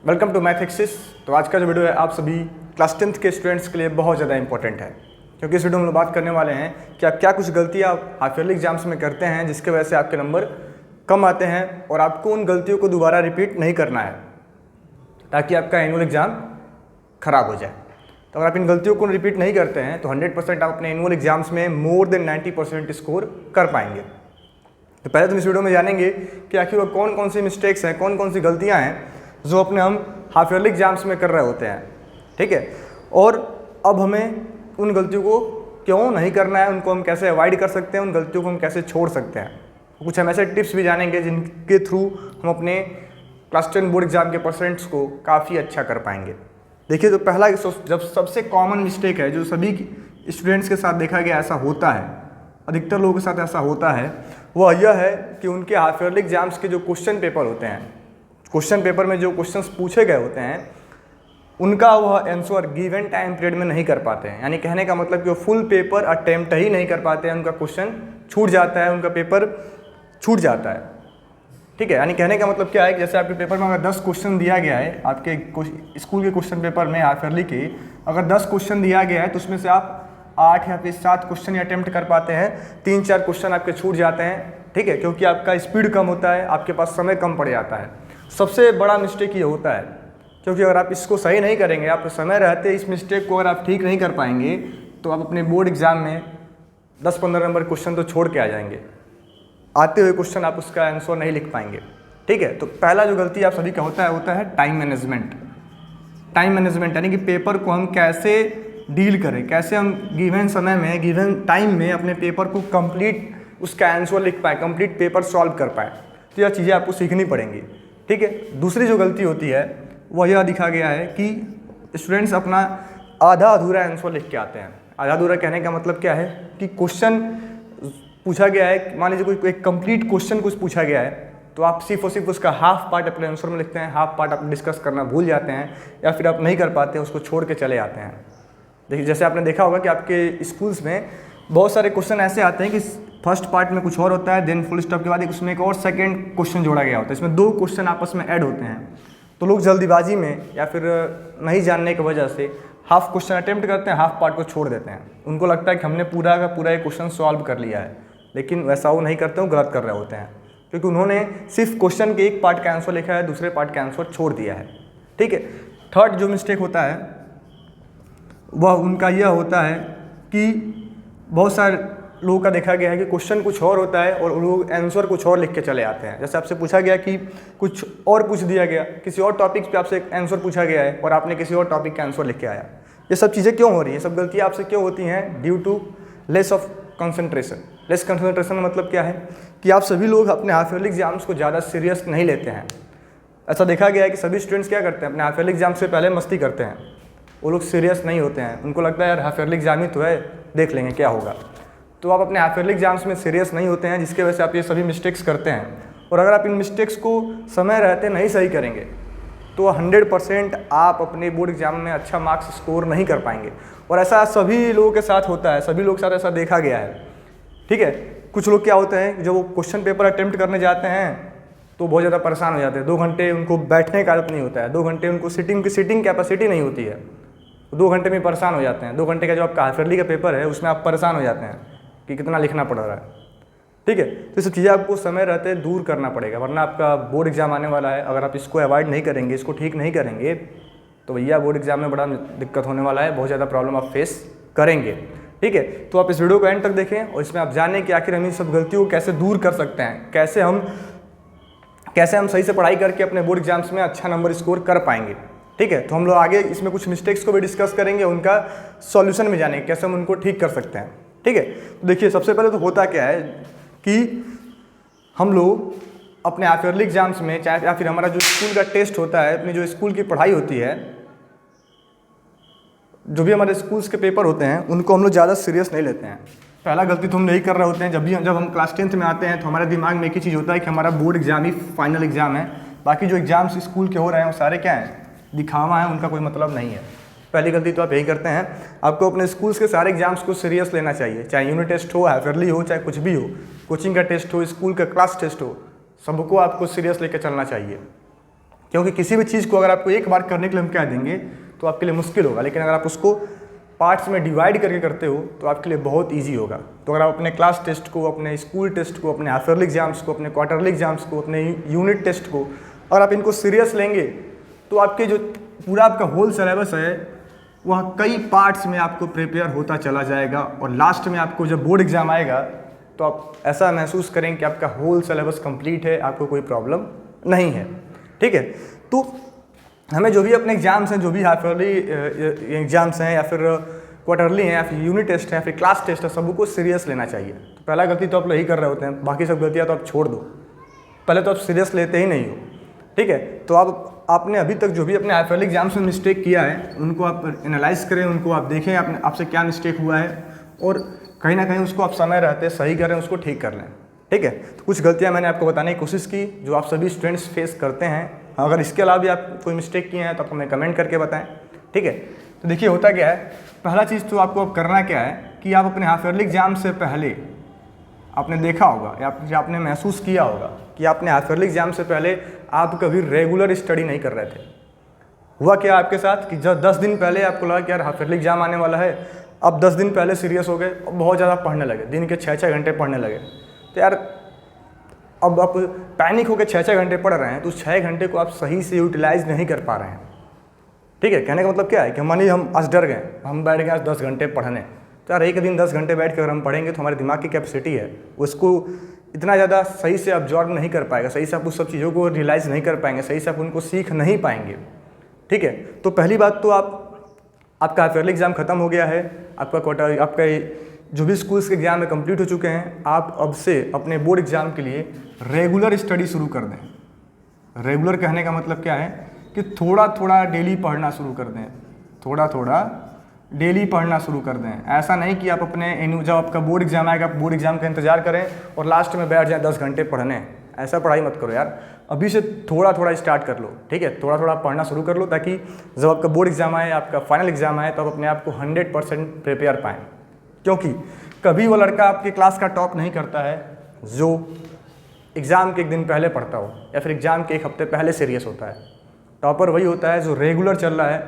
Welcome to math axis. तो आज का जो वीडियो है आप सभी क्लास 10th के स्टूडेंट्स के लिए बहुत ज़्यादा इंपॉर्टेंट है, क्योंकि इस वीडियो में हम लोग बात करने वाले हैं कि आप क्या कुछ गलतियाँ हाफ ईयरली एग्जाम्स में करते हैं जिसकी वजह से आपके नंबर कम आते हैं और आपको उन गलतियों को दोबारा रिपीट नहीं करना है ताकि आपका एनुअल एग्ज़ाम ख़राब हो जाए। तो अगर आप इन गलतियों को रिपीट नहीं करते हैं तो 100% आप अपने एनुअल एग्जाम्स में मोर देन 90% स्कोर कर पाएंगे। तो पहले तो इस वीडियो में जानेंगे कि आखिर वो कौन कौन सी मिस्टेक्स हैं, कौन कौन सी गलतियां हैं जो अपने हम हाफ ईयरली एग्जाम्स में कर रहे होते हैं, ठीक है। और अब हमें उन गलतियों को क्यों नहीं करना है, उनको हम कैसे अवॉइड कर सकते हैं, उन गलतियों को हम कैसे छोड़ सकते हैं। कुछ हम ऐसे टिप्स भी जानेंगे जिनके थ्रू हम अपने क्लास 10 बोर्ड एग्जाम के परसेंट्स को काफ़ी अच्छा कर पाएंगे। देखिए, तो पहला जब सबसे कॉमन मिस्टेक है जो सभी स्टूडेंट्स के साथ देखा गया ऐसा होता है, अधिकतर लोगों के साथ ऐसा होता है, वह यह है कि उनके हाफ ईयरली एग्जाम्स के जो क्वेश्चन पेपर होते हैं, क्वेश्चन पेपर में जो क्वेश्चंस पूछे गए होते हैं उनका वह आंसर गिवन टाइम पीरियड में नहीं कर पाते हैं। यानी कहने का मतलब कि वो फुल पेपर अटेम्प्ट ही नहीं कर पाते हैं, उनका क्वेश्चन छूट जाता है, उनका पेपर छूट जाता है, ठीक है। यानी कहने का मतलब क्या है कि जैसे आपके पेपर में अगर 10 क्वेश्चन दिया गया है, आपके स्कूल के क्वेश्चन पेपर में हाफ ईयरली के अगर 10 क्वेश्चन दिया गया है तो उसमें से आप 8 या फिर 7 क्वेश्चन ही अटेम्प्ट कर पाते हैं, 3-4 क्वेश्चन आपके छूट जाते हैं, ठीक है, क्योंकि आपका स्पीड कम होता है, आपके पास समय कम पड़ जाता है। सबसे बड़ा मिस्टेक ये होता है, क्योंकि अगर आप इसको सही नहीं करेंगे, आप समय रहते इस मिस्टेक को अगर आप ठीक नहीं कर पाएंगे तो आप अपने बोर्ड एग्जाम में 10-15 नंबर क्वेश्चन तो छोड़ के आ जाएंगे, आते हुए क्वेश्चन आप उसका आंसर नहीं लिख पाएंगे, ठीक है। तो पहला जो गलती आप सभी का होता है टाइम मैनेजमेंट। टाइम मैनेजमेंट यानी कि पेपर को हम कैसे डील करें, कैसे हम गिवन समय में, गिवन टाइम में अपने पेपर को कंप्लीट उसका आंसर लिख पाए, कंप्लीट पेपर सॉल्व कर पाए। तो यह चीज़ें आपको सीखनी पड़ेंगी, ठीक है। दूसरी जो गलती होती है वह यह दिखा गया है कि स्टूडेंट्स अपना आधा अधूरा आंसर लिख के आते हैं। आधा अधूरा कहने का मतलब क्या है कि क्वेश्चन पूछा गया है, मान लीजिए कोई एक कंप्लीट क्वेश्चन कुछ पूछा गया है तो आप सिर्फ और सिर्फ उसका हाफ पार्ट अपने आंसर में लिखते हैं, हाफ पार्ट आप डिस्कस करना भूल जाते हैं या फिर आप नहीं कर पाते हैं, उसको छोड़ के चले आते हैं। देखिए, जैसे आपने देखा होगा कि आपके स्कूल्स में बहुत सारे क्वेश्चन ऐसे आते हैं कि फर्स्ट पार्ट में कुछ और होता है, देन फुल स्टॉप के बाद उसमें एक और सेकंड क्वेश्चन जोड़ा गया होता है, इसमें 2 क्वेश्चन आपस में ऐड होते हैं। तो लोग जल्दीबाजी में या फिर नहीं जानने की वजह से हाफ क्वेश्चन अटेम्प्ट करते हैं, हाफ पार्ट को छोड़ देते हैं। उनको लगता है कि हमने पूरा का पूरा एक क्वेश्चन सॉल्व कर लिया है, लेकिन वैसा वो नहीं करते, वो गलत कर रहे होते हैं, क्योंकि उन्होंने सिर्फ क्वेश्चन के एक पार्ट का आंसर लिखा है, दूसरे पार्ट का आंसर छोड़ दिया है, ठीक है। थर्ड जो मिस्टेक होता है वह उनका यह होता है कि बहुत सारे लोगों का देखा गया है कि क्वेश्चन कुछ और होता है और लोग आंसर कुछ और लिख के चले आते हैं। जैसे आपसे पूछा गया कि कुछ और पूछ दिया गया, किसी और टॉपिक पे आपसे एक आंसर पूछा गया है और आपने किसी और टॉपिक का आंसर लिख के आया। ये सब चीज़ें क्यों हो रही हैं, सब गलतियाँ आपसे क्यों होती हैं? Due to less of concentration. Less concentration का मतलब क्या है कि आप सभी लोग अपने हाफ ईयरली एग्जाम्स को ज़्यादा सीरियस नहीं लेते हैं। ऐसा देखा गया है कि सभी स्टूडेंट्स क्या करते हैं, अपने हाफ ईयरली एग्जाम से पहले मस्ती करते हैं, वो लोग सीरियस नहीं होते हैं। उनको लगता है यार हाफ ईयरली एग्जाम ही तो है, देख लेंगे क्या होगा। तो आप अपने हाफ ईयरली एग्जाम्स में सीरियस नहीं होते हैं, जिसके वजह से आप ये सभी मिस्टेक्स करते हैं। और अगर आप इन मिस्टेक्स को समय रहते नहीं सही करेंगे तो 100% आप अपने बोर्ड एग्जाम में अच्छा मार्क्स स्कोर नहीं कर पाएंगे। और ऐसा सभी लोगों के साथ होता है, सभी लोगों के साथ ऐसा देखा गया है, ठीक है। कुछ लोग क्या होते हैं, जब वो क्वेश्चन पेपर अटेम्प्ट करने जाते हैं तो बहुत ज़्यादा परेशान हो जाते हैं। 2 घंटे उनको बैठने का आदत नहीं होता है, 2 घंटे उनको सिटिंग कैपेसिटी नहीं होती है, 2 घंटे में परेशान हो जाते हैं। 2 घंटे का जो आपका हाफ ईयरली का पेपर है उसमें आप परेशान हो जाते हैं कि कितना लिखना पड़ रहा है, ठीक है। तो ये सब चीज़ें आपको समय रहते दूर करना पड़ेगा, वरना आपका बोर्ड एग्जाम आने वाला है। अगर आप इसको अवॉइड नहीं करेंगे, इसको ठीक नहीं करेंगे तो भैया बोर्ड एग्जाम में बड़ा दिक्कत होने वाला है, बहुत ज़्यादा प्रॉब्लम आप फेस करेंगे, ठीक है। तो आप इस वीडियो को एंड तक देखें और इसमें आप जानें कि आखिर हम इन सब गलतियों को कैसे दूर कर सकते हैं, कैसे हम सही से पढ़ाई करके अपने बोर्ड एग्जाम्स में अच्छा नंबर स्कोर कर पाएंगे, ठीक है। तो हम लोग आगे इसमें कुछ मिस्टेक्स को भी डिस्कस करेंगे, उनका सॉल्यूशन भी जानेंगे कैसे हम उनको ठीक कर सकते हैं, ठीक है। तो देखिए, सबसे पहले तो होता क्या है कि हम लोग अपने हाफ ईयरली एग्जाम्स में, चाहे या फिर हमारा जो स्कूल का टेस्ट होता है, अपनी जो स्कूल की पढ़ाई होती है, जो भी हमारे स्कूल्स के पेपर होते हैं उनको हम लोग ज़्यादा सीरियस नहीं लेते हैं। पहला गलती तो हम नहीं कर रहे होते हैं। जब हम क्लास 10th में आते हैं तो हमारे दिमाग में एक ही चीज़ होता है कि हमारा बोर्ड एग्जाम ही फाइनल एग्जाम है, बाकी जो एग्जाम्स स्कूल के हो रहे हैं वो सारे क्या हैं, दिखावा है, उनका कोई मतलब नहीं है। पहली गलती तो आप यही करते हैं। आपको अपने स्कूल्स के सारे एग्जाम्स को सीरियस लेना चाहिए, चाहे यूनिट टेस्ट हो, हाफ ईयरली हो, चाहे कुछ भी हो, कोचिंग का टेस्ट हो, स्कूल का क्लास टेस्ट हो, सबको आपको सीरियस लेकर चलना चाहिए, क्योंकि किसी भी चीज़ को अगर आपको एक बार करने के लिए हम कह देंगे तो आपके लिए मुश्किल होगा, लेकिन अगर आप उसको पार्ट्स में डिवाइड करके करते हो तो आपके लिए बहुत ईजी होगा। तो अगर आप अपने क्लास टेस्ट को, अपने स्कूल टेस्ट को, अपने हाफ ईयरली एग्जाम्स को, अपने क्वार्टरली एग्जाम्स को, अपने यूनिट टेस्ट को, अगर आप इनको सीरियस लेंगे तो आपके जो पूरा आपका होल सिलेबस है वह कई पार्ट्स में आपको प्रिपेयर होता चला जाएगा, और लास्ट में आपको जब बोर्ड एग्जाम आएगा तो आप ऐसा महसूस करेंगे कि आपका होल सिलेबस कंप्लीट है, आपको कोई प्रॉब्लम नहीं है। ठीक है, तो हमें जो भी अपने एग्जाम्स हैं, जो भी हाफ ईयरली एग्जाम्स हैं या फिर क्वार्टरली हैं या फिर यूनिट टेस्ट है या फिर क्लास टेस्ट है, सबको सीरियस लेना चाहिए। तो पहला गलती तो आप यही कर रहे होते हैं, बाकी सब गलतियाँ तो आप छोड़ दो, पहले तो आप सीरियस लेते ही नहीं हो। ठीक है, तो आपने अभी तक जो भी अपने हाफ ईयरली एग्जाम्स में मिस्टेक किया है उनको आप एनालाइज करें, उनको आप देखें आपसे क्या मिस्टेक हुआ है, और कहीं ना कहीं उसको आप समय रहते सही करें, उसको ठीक कर लें। ठीक है, तो कुछ गलतियां मैंने आपको बताने की कोशिश की जो आप सभी स्टूडेंट्स फेस करते हैं। अगर इसके अलावा भी आप कोई मिस्टेक किए हैं तो आप हमें कमेंट करके बताएं। ठीक है, तो देखिए होता क्या है, पहला चीज़ तो आपको अब करना क्या है कि आप अपने हाफ ईयरली एग्जाम से पहले आपने देखा होगा या आपने महसूस किया होगा कि आपने हाफ ईयरली एग्जाम से पहले आप कभी रेगुलर स्टडी नहीं कर रहे थे। हुआ क्या आपके साथ कि जब 10 दिन पहले आपको लगा कि यार हाफ ईयरली एग्जाम आने वाला है, अब 10 दिन पहले सीरियस हो गए और बहुत ज़्यादा पढ़ने लगे, दिन के 6-6 घंटे पढ़ने लगे। तो यार अब आप पैनिक होकर 6-6 घंटे पढ़ रहे हैं तो उस 6 घंटे को आप सही से यूटिलाइज नहीं कर पा रहे हैं। ठीक है, कहने का मतलब क्या है कि मानिए हम आज डर गए, हम बैठ गए आज 10 घंटे पढ़ने, तो यार एक दिन 10 घंटे बैठ कर अगर हम पढ़ेंगे तो हमारे दिमाग की कैपेसिटी है उसको इतना ज़्यादा सही से ऑब्जॉर्व नहीं कर पाएगा, सही से आप उस सब चीज़ों को रियलाइज़ नहीं कर पाएंगे, सही से आप उनको सीख नहीं पाएंगे। ठीक है, तो पहली बात तो आपका हाफ ईयरली एग्जाम खत्म हो गया है, आपका जो भी स्कूल्स के एग्जाम में कंप्लीट हो चुके हैं, आप अब से अपने बोर्ड एग्जाम के लिए रेगुलर स्टडी शुरू कर दें। रेगुलर कहने का मतलब क्या है कि थोड़ा थोड़ा डेली पढ़ना शुरू कर दें, थोड़ा थोड़ा डेली पढ़ना शुरू कर दें। ऐसा नहीं कि आप अपने जब आपका बोर्ड एग्जाम आएगा आप बोर्ड एग्जाम का इंतजार करें और लास्ट में बैठ जाएं 10 घंटे पढ़ने। ऐसा पढ़ाई मत करो यार, अभी से थोड़ा थोड़ा स्टार्ट कर लो। ठीक है, थोड़ा थोड़ा पढ़ना शुरू कर लो ताकि जब आपका बोर्ड एग्जाम आए, आपका फाइनल एग्जाम आए, तो आप अपने आप को 100% प्रिपेयर पाएँ। क्योंकि कभी वो लड़का आपके क्लास का टॉप नहीं करता है जो एग्ज़ाम के एक दिन पहले पढ़ता हो या फिर एग्ज़ाम के एक हफ्ते पहले सीरियस होता है। टॉपर वही होता है जो रेगुलर चल रहा है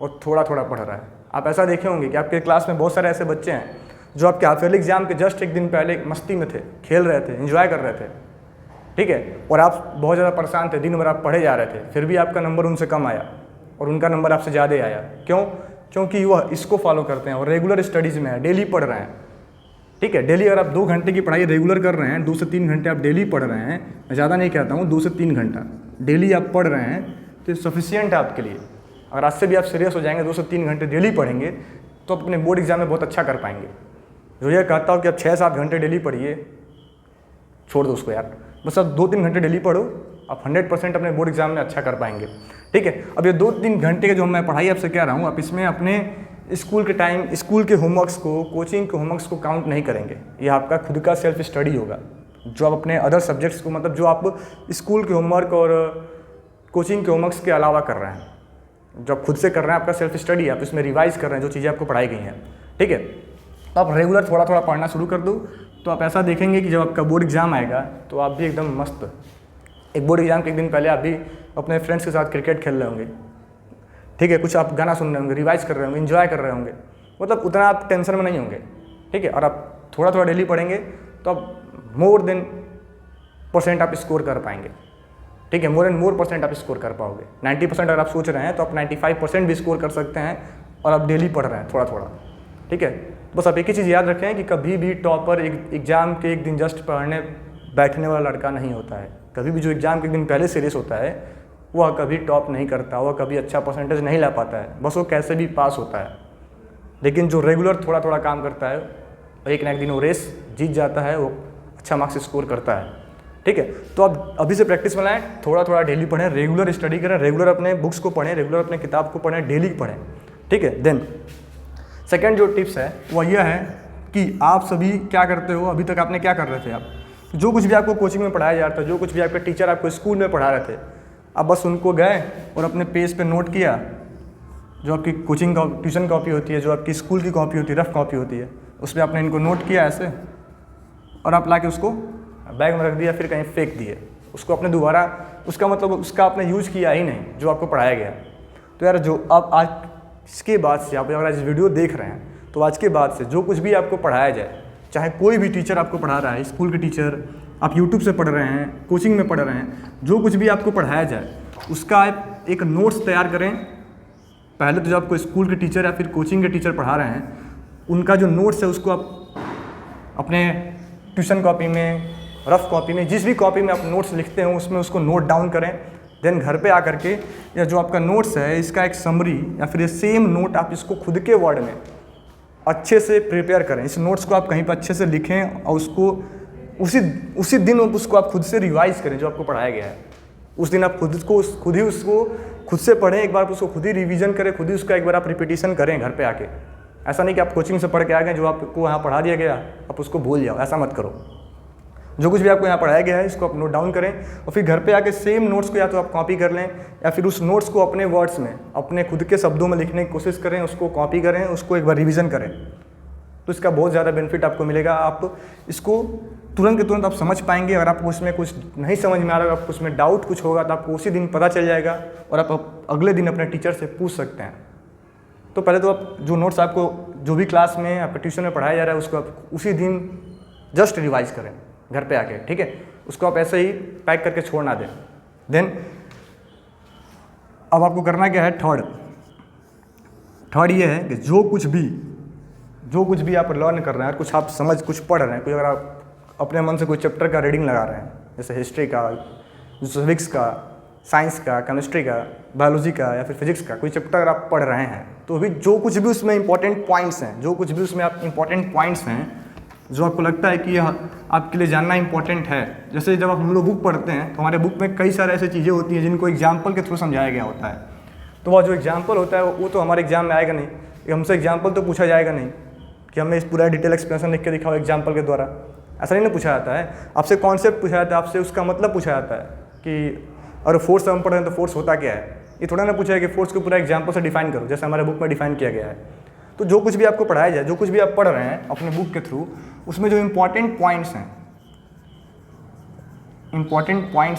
और थोड़ा थोड़ा पढ़ रहा है। आप ऐसा देखे होंगे कि आपके क्लास में बहुत सारे ऐसे बच्चे हैं जो आपके हाफ ईयरली एग्जाम के जस्ट एक दिन पहले मस्ती में थे, खेल रहे थे, एंजॉय कर रहे थे। ठीक है, और आप बहुत ज़्यादा परेशान थे, दिन भर आप पढ़े जा रहे थे, फिर भी आपका नंबर उनसे कम आया और उनका नंबर आपसे ज़्यादा आया। क्यों? क्योंकि वह इसको फॉलो करते हैं और रेगुलर स्टडीज़ में है, डेली पढ़ रहे हैं। ठीक है, डेली अगर आप 2 घंटे की पढ़ाई रेगुलर कर रहे हैं, 2 से 3 घंटे आप डेली पढ़ रहे हैं, मैं ज़्यादा नहीं कहता हूँ, 2 से 3 घंटा डेली आप पढ़ रहे हैं तो सफिशियंट है आपके लिए। अगर आज से भी आप सीरियस हो जाएंगे, 2 से 3 घंटे डेली पढ़ेंगे तो अपने बोर्ड एग्जाम में बहुत अच्छा कर पाएंगे। जो ये कहता हूँ कि आप 6-7 घंटे डेली पढ़िए, छोड़ दो उसको यार, बस आप 2-3 घंटे डेली पढ़ो, आप 100% अपने बोर्ड एग्जाम में अच्छा कर पाएंगे। ठीक है, अब ये 2-3 घंटे के जो मैं पढ़ाई आपसे कह रहा हूँ, आप इसमें अपने स्कूल के टाइम, स्कूल के होमवर्क्स को, कोचिंग के होमवर्क्स को काउंट नहीं करेंगे। ये आपका खुद का सेल्फ स्टडी होगा जो आप अपने अदर सब्जेक्ट्स को, मतलब जो आप स्कूल के होमवर्क और कोचिंग के होमवर्क्स के अलावा कर रहे हैं, जो आप खुद से कर रहे हैं, आपका सेल्फ स्टडी है, आप इसमें रिवाइज कर रहे हैं जो चीज़ें आपको पढ़ाई गई हैं। ठीक है, तो आप रेगुलर थोड़ा थोड़ा पढ़ना शुरू कर दो, तो आप ऐसा देखेंगे कि जब आपका बोर्ड एग्जाम आएगा तो आप भी एकदम मस्त, एक बोर्ड एग्जाम के एक दिन पहले आप भी अपने फ्रेंड्स के साथ क्रिकेट खेल रहे होंगे। ठीक है, कुछ आप गाना सुन रहे होंगे, रिवाइज कर रहे होंगे, एंजॉय कर रहे होंगे, मतलब उतना आप टेंशन में नहीं होंगे। ठीक है, और आप थोड़ा थोड़ा डेली पढ़ेंगे तो आप मोर देन % आप स्कोर कर पाएंगे। ठीक है, मोर % आप स्कोर कर पाओगे। 90% अगर आप सोच रहे हैं तो आप 95% भी स्कोर कर सकते हैं और आप डेली पढ़ रहे हैं थोड़ा थोड़ा। ठीक है, बस आप एक ही चीज़ याद रखें कि कभी भी टॉपर एग्जाम के एक दिन जस्ट पढ़ने बैठने वाला लड़का नहीं होता है। कभी भी जो एग्जाम के एक दिन पहले सीरियस होता है वह कभी टॉप नहीं करता, वह कभी अच्छा % नहीं ला पाता है, बस वो कैसे भी पास होता है। लेकिन जो रेगुलर थोड़ा थोड़ा काम करता है, एक ना एक दिन वो रेस जीत जाता है, वो अच्छा मार्क्स स्कोर करता है। ठीक है, तो अब अभी से प्रैक्टिस में लाएं, थोड़ा थोड़ा डेली पढ़ें, रेगुलर स्टडी करें, रेगुलर अपने बुक्स को पढ़ें, रेगुलर अपने किताब को पढ़ें, डेली पढ़ें। ठीक है, देन सेकेंड जो टिप्स है वह यह है कि आप सभी क्या करते हो, अभी तक आपने क्या कर रहे थे, आप जो कुछ भी आपको कोचिंग में पढ़ाया जा रहा था, जो कुछ भी आपके टीचर आपको स्कूल में पढ़ा रहे थे, आप बस उनको गए और अपने पेज पे नोट किया, जो आपकी कोचिंग का ट्यूशन कॉपी होती है, जो आपकी स्कूल की कॉपी होती है, रफ कॉपी होती है, उस पर आपने इनको नोट किया ऐसे और आप ला के उसको बैग में रख दिया, फिर कहीं फेंक दिए। उसको अपने दोबारा उसका मतलब उसका आपने यूज़ किया ही नहीं जो आपको पढ़ाया गया। तो यार जो आप आज इसके बाद से आप अगर आज वीडियो देख रहे हैं तो आज के बाद से जो कुछ भी आपको पढ़ाया जाए, चाहे कोई भी टीचर आपको पढ़ा रहा है, स्कूल के टीचर, आप यूट्यूब से पढ़ रहे हैं, कोचिंग में पढ़ रहे हैं, जो कुछ भी आपको पढ़ाया जाए उसका आप एक नोट्स तैयार करें। पहले तो जो आपको स्कूल के टीचर या फिर कोचिंग के टीचर पढ़ा रहे हैं उनका जो नोट्स है उसको आप अपने ट्यूशन कॉपी में, रफ कॉपी में, जिस भी कॉपी में आप नोट्स लिखते हैं उसमें उसको नोट डाउन करें। देन घर पे आकर के या जो आपका नोट्स है इसका एक समरी या फिर ये सेम नोट आप इसको खुद के वर्ड में अच्छे से प्रिपेयर करें। इस नोट्स को आप कहीं पर अच्छे से लिखें और उसको उसी दिन उसको आप खुद से रिवाइज़ करें जो आपको पढ़ाया गया है। उस दिन आप खुद ही उसको खुद से पढ़ें, एक बार उसको खुद ही रिवीजन करें, खुद ही उसका एक बार आप रिपीटिशन करें घर पे आके। ऐसा नहीं कि आप कोचिंग से पढ़ के आ गए, जो आपको यहाँ पढ़ा दिया गया आप उसको भूल जाओ, ऐसा मत करो। जो कुछ भी आपको यहाँ पढ़ाया गया है इसको आप नोट डाउन करें और फिर घर पे आके सेम नोट्स को या तो आप कॉपी कर लें या फिर उस नोट्स को अपने वर्ड्स में, अपने खुद के शब्दों में लिखने की कोशिश करें, उसको कॉपी करें, उसको एक बार रिवीजन करें। तो इसका बहुत ज़्यादा बेनिफिट आपको मिलेगा। आप इसको तुरंत के तुरंत आप समझ पाएंगे। अगर आपको उसमें कुछ नहीं समझ में आ रहा, आपको उसमें डाउट कुछ होगा तो आपको उसी दिन पता चल जाएगा और आप अगले दिन अपने टीचर से पूछ सकते हैं। तो पहले तो आप जो नोट्स आपको जो भी क्लास में आपके ट्यूशन में पढ़ाया जा रहा है उसको आप उसी दिन जस्ट रिवाइज करें घर पे आके, ठीक है। उसको आप ऐसे ही पैक करके छोड़ ना दें। देन अब आपको करना क्या है, थर्ड ये है कि जो कुछ भी आप लर्न कर रहे हैं, कुछ आप कुछ पढ़ रहे हैं, कोई अगर आप अपने मन से कोई चैप्टर का रीडिंग लगा रहे हैं, जैसे हिस्ट्री का, सिविक्स का, साइंस का, केमिस्ट्री का, बायोलॉजी का या फिर फिजिक्स का कोई चैप्टर अगर आप पढ़ रहे हैं तो भी जो कुछ भी उसमें इंपॉर्टेंट पॉइंट्स हैं, जो कुछ भी उसमें आप इंपॉर्टेंट पॉइंट्स हैं जो आपको लगता है कि यह आपके लिए जानना इंपॉर्टेंट है। जैसे जब हम लोग बुक पढ़ते हैं तो हमारे बुक में कई सारे ऐसी चीज़ें होती हैं जिनको एग्जाम्पल के थ्रू समझाया गया होता है। तो वह जो एग्जाम्पल होता है वो तो हमारे एग्जाम में आएगा नहीं, हमसे एग्जाम्पल तो पूछा जाएगा नहीं कि हमें इस पूरा डिटेल एक्सप्लेनेशन लिख के दिखाओ एग्जाम्पल के द्वारा। ऐसा नहीं ना पूछा जाता है, आपसे कॉन्सेप्ट पूछा जाता है, आपसे उसका मतलब पूछा जाता है कि अगर फोर्स हम पढ़ रहे हैं तो फोर्स होता क्या है। ये थोड़ा ना पूछा है कि फोर्स को पूरा एग्जाम्पल से डिफाइन करो जैसे हमारे बुक में डिफाइन किया गया है। तो जो कुछ भी आपको पढ़ाया जाए, जो कुछ भी आप पढ़ रहे हैं अपने बुक के थ्रू, उसमें जो इम्पॉर्टेंट पॉइंट्स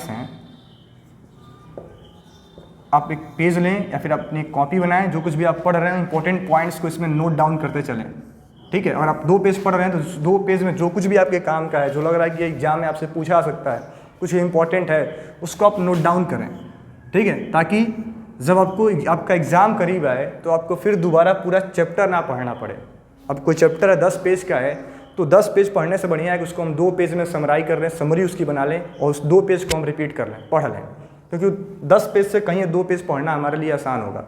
हैं आप एक पेज लें या फिर अपनी कॉपी बनाएं, जो कुछ भी आप पढ़ रहे हैं इंपॉर्टेंट पॉइंट्स को इसमें नोट डाउन करते चलें, ठीक है। और आप 2 पेज पढ़ रहे हैं तो 2 पेज में जो कुछ भी आपके काम का है, जो लग रहा है कि एग्जाम में आपसे पूछा जा सकता है, कुछ इंपॉर्टेंट है, उसको आप नोट डाउन करें, ठीक है। ताकि जब आपका एग्ज़ाम करीब आए तो आपको फिर दोबारा पूरा चैप्टर ना पढ़ना पड़े। अब कोई चैप्टर है 10 पेज का है तो 10 पेज पढ़ने से बढ़िया है कि उसको हम 2 पेज में समराई कर लें, समरी उसकी बना लें और उस 2 पेज को हम रिपीट कर लें, पढ़ लें। क्योंकि 10 पेज से कहीं 2 पेज पढ़ना हमारे लिए आसान होगा।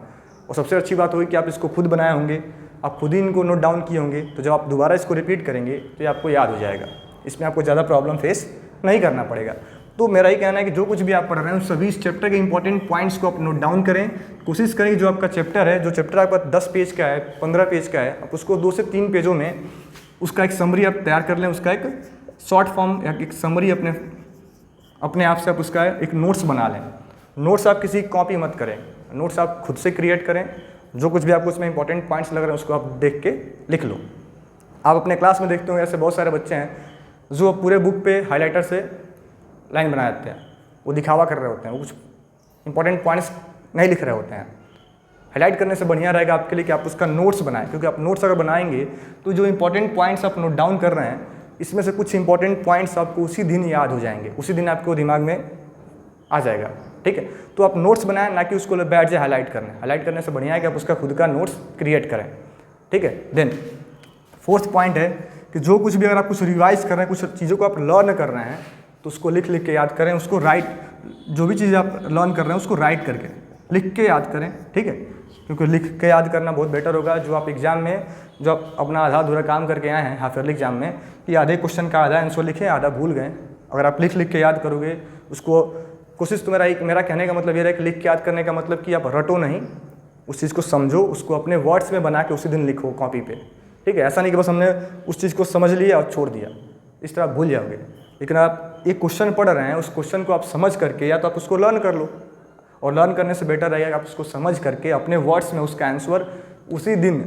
और सबसे अच्छी बात होगी कि आप इसको खुद बनाए होंगे, आप खुद ही इनको नोट डाउन किए होंगे, तो जब आप दोबारा इसको रिपीट करेंगे तो ये आपको याद हो जाएगा। इसमें आपको ज़्यादा प्रॉब्लम फेस नहीं करना पड़ेगा। तो मेरा ही कहना है कि जो कुछ भी आप पढ़ रहे हैं उन सभी इस चैप्टर के इंपॉर्टेंट पॉइंट्स को आप नोट डाउन करें। कोशिश करें कि जो आपका चैप्टर है, जो चैप्टर आपका 10 पेज का है, 15 पेज का है, आप उसको 2 से 3 पेजों में उसका एक समरी आप तैयार कर लें, उसका एक शॉर्ट फॉर्म या एक समरी अपने आप से आप उसका एक नोट्स बना लें। नोट्स आप किसी कॉपी मत करें, नोट्स आप खुद से क्रिएट करें। जो कुछ भी आपको उसमें इंपॉर्टेंट पॉइंट्स लग रहे हैं उसको आप देख के लिख लो। आप अपने क्लास में देखते होंगे ऐसे बहुत सारे बच्चे हैं जो पूरे बुक पे हाइलाइटर से लाइन बना देते हैं, वो दिखावा कर रहे होते हैं, वो कुछ इंपॉर्टेंट पॉइंट्स नहीं लिख रहे होते हैं। हाईलाइट करने से बढ़िया रहेगा आपके लिए कि आप उसका नोट्स बनाएं, क्योंकि आप नोट्स अगर बनाएंगे तो जो इंपॉर्टेंट पॉइंट्स आप नोट डाउन कर रहे हैं इसमें से कुछ इंपॉर्टेंट पॉइंट्स आपको उसी दिन याद हो जाएंगे, उसी दिन आपको दिमाग में आ जाएगा, ठीक है। तो आप नोट्स बनाएं, ना कि उसको बैठ जाए हाईलाइट करने। हाईलाइट करने से बढ़िया है कि आप उसका खुद का नोट्स क्रिएट करें, ठीक है। देन 4th पॉइंट है कि जो कुछ भी अगर आप कुछ रिवाइज कर रहे हैं, कुछ चीज़ों को आप लर्न कर रहे हैं तो उसको लिख के याद करें, उसको राइट, जो भी चीज़ आप लर्न कर रहे हैं उसको राइट करके लिख के याद करें, ठीक है। क्योंकि लिख के याद करना बहुत बेटर होगा। जो आप एग्जाम में जो आप अपना आधा अधूरा काम करके आए हैं हाफ ईयरली एग्जाम में, कि आधे क्वेश्चन का आधा आंसर लिखें, आधा भूल गए, अगर आप लिख के याद करोगे उसको, कोशिश तो मेरा कहने का मतलब ये है कि लिख के याद करने का मतलब कि आप रटो नहीं, उस चीज़ को समझो, उसको अपने वर्ड्स में बना के उसी दिन लिखो कॉपी पे, ठीक है। ऐसा नहीं कि बस हमने उस चीज़ को समझ लिया और छोड़ दिया, इस तरह आप भूल जाओगे। लेकिन आप एक क्वेश्चन पढ़ रहे हैं, उस क्वेश्चन को आप समझ करके या तो आप उसको लर्न कर लो, और लर्न करने से बेटर रहेगा कि आप उसको समझ करके अपने वर्ड्स में उसका आंसर उसी दिन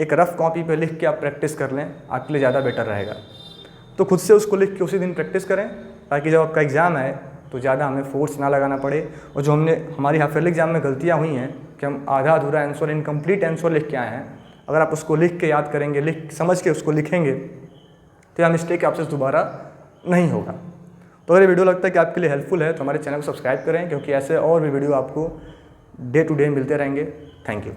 एक रफ कॉपी पे लिख के आप प्रैक्टिस कर लें, आपके लिए ज़्यादा बेटर रहेगा। तो खुद से उसको लिख के उसी दिन प्रैक्टिस करें, ताकि जब आपका एग्ज़ाम आए तो ज़्यादा हमें फोर्स ना लगाना पड़े, और जो हमारी हाफ ईयरली एग्जाम में गलतियाँ हुई हैं कि हम आधा अधूरा आंसर, इनकम्प्लीट आंसर लिख के आए हैं, अगर आप उसको लिख के याद करेंगे, समझ के उसको लिखेंगे, तो यह मिस्टेक आपसे दोबारा नहीं होगा। तो अगर ये वीडियो लगता है कि आपके लिए हेल्पफुल है तो हमारे चैनल को सब्सक्राइब करें, क्योंकि ऐसे और भी वीडियो आपको डे टू डे मिलते रहेंगे। Thank you.